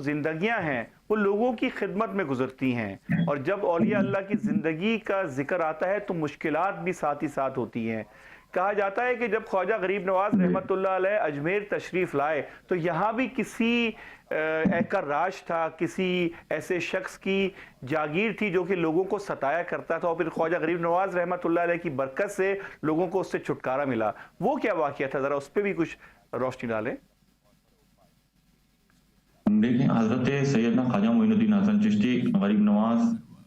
जिंदगियां हैं वो लोगों की खिदमत में गुजरती हैं, और जब औलिया अल्लाह की जिंदगी का जिक्र आता है तो मुश्किलात भी साथ ही साथ होती हैं। कहा जाता है कि जब ख्वाजा गरीब नवाज रहमतुल्लाह अलैह अजमेर तशरीफ लाए तो यहाँ भी किसी का राज था, किसी ऐसे शख्स की जागीर थी जो कि लोगों को सताया करता था, और फिर ख्वाजा गरीब नवाज रहमतुल्लाह अलैह की बरकत से लोगों को उससे छुटकारा मिला। वो क्या वाकया था, जरा उस पर भी कुछ रोशनी डालें। देखिए, हजरत सैयदना ख्वाजा मोइनुद्दीन हसन चिश्ती गरीब नवाज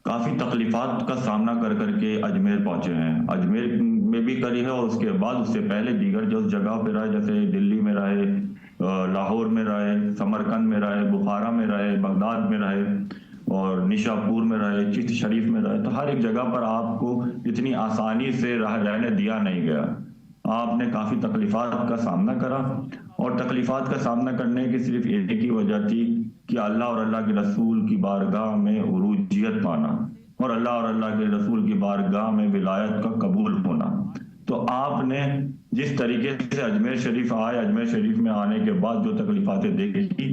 काफी तकलीफात का सामना कर करके अजमेर पहुंचे हैं। अजमेर में भी करी है और उसके बाद उससे पहले दीगर जो जगह पे रहे, जैसे दिल्ली में रहे, लाहौर में रहे, समरकंद में रहे, बुखारा में रहे, बगदाद में रहे और निशापुर में रहे, चिश्त शरीफ में रहे। तो हर एक जगह पर आपको इतनी आसानी से रहने दिया नहीं गया। आपने काफी तकलीफात का सामना करा, और तकलीफात का सामना करने की सिर्फ एक ही वजह थी कि अल्लाह और अल्लाह के रसूल की बारगाह में उरूजियत पाना और अल्लाह और अल्लाह के रसूल की बारगाह में विलायत का कबूल होना। तो आपने जिस तरीके से अजमेर शरीफ आए, अजमेर शरीफ में आने के बाद जो तकलीफातें देखी,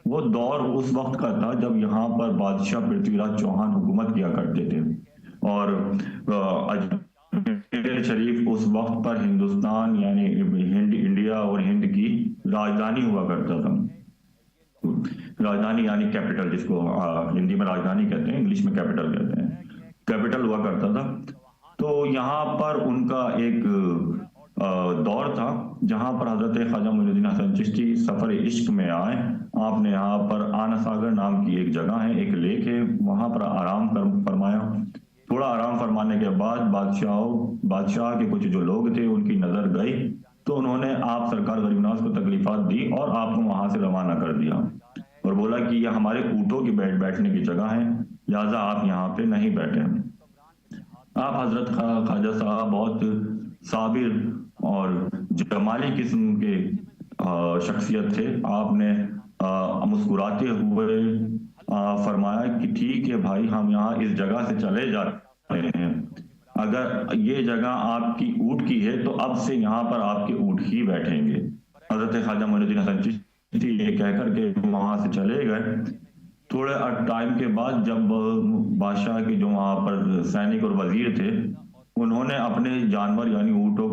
वो दौर उस वक्त का था जब यहाँ पर बादशाह पृथ्वीराज चौहान हुकूमत किया करते थे, और अजमेर शरीफ उस वक्त पर हिंदुस्तान यानी इंडिया और हिंद की राजधानी हुआ करता था। राजधानी यानी कैपिटल, जिसको हिंदी में राजधानी कहते हैं, इंग्लिश में कैपिटल कहते हैं, कैपिटल हुआ करता था। तो यहाँ पर उनका एक दौर था जहां पर हजरत ख्वाजा मोइनुद्दीन हसन चिश्ती सफर इश्क में आए। आपने यहाँ पर आना सागर नाम की एक जगह है, एक लेक है, वहां पर आराम फरमाया। थोड़ा आराम फरमाने के बाद बादशाह के कुछ जो लोग थे उनकी नजर गई, तो उन्होंने आप सरकार गरीब नवाज को तकलीफात दी और आपको वहां से रवाना कर दिया और बोला कि यह हमारे ऊँटों की बैठने की जगह है, लिहाजा आप यहाँ पे नहीं बैठे। आप हजरत ख्वाजा साहब बहुत साबिर और जमाली किस्म के शख्सियत थे। आपने मुस्कुराते हुए फरमाया कि ठीक है भाई, हम यहाँ इस जगह से चले जा रहे हैं, अगर ये जगह आपकी ऊँट की है तो अब से यहाँ पर आपके ऊँट ही बैठेंगे। हजरत ख्वाजा मोइनुद्दीन हसन चिश्ती ये कहकर के वहां से चले गए। थोड़े टाइम के बाद जब बादशाह के जो वहां पर सैनिक और वजीर थे, उन्होंने अपने जानवर यानी ऊँटों को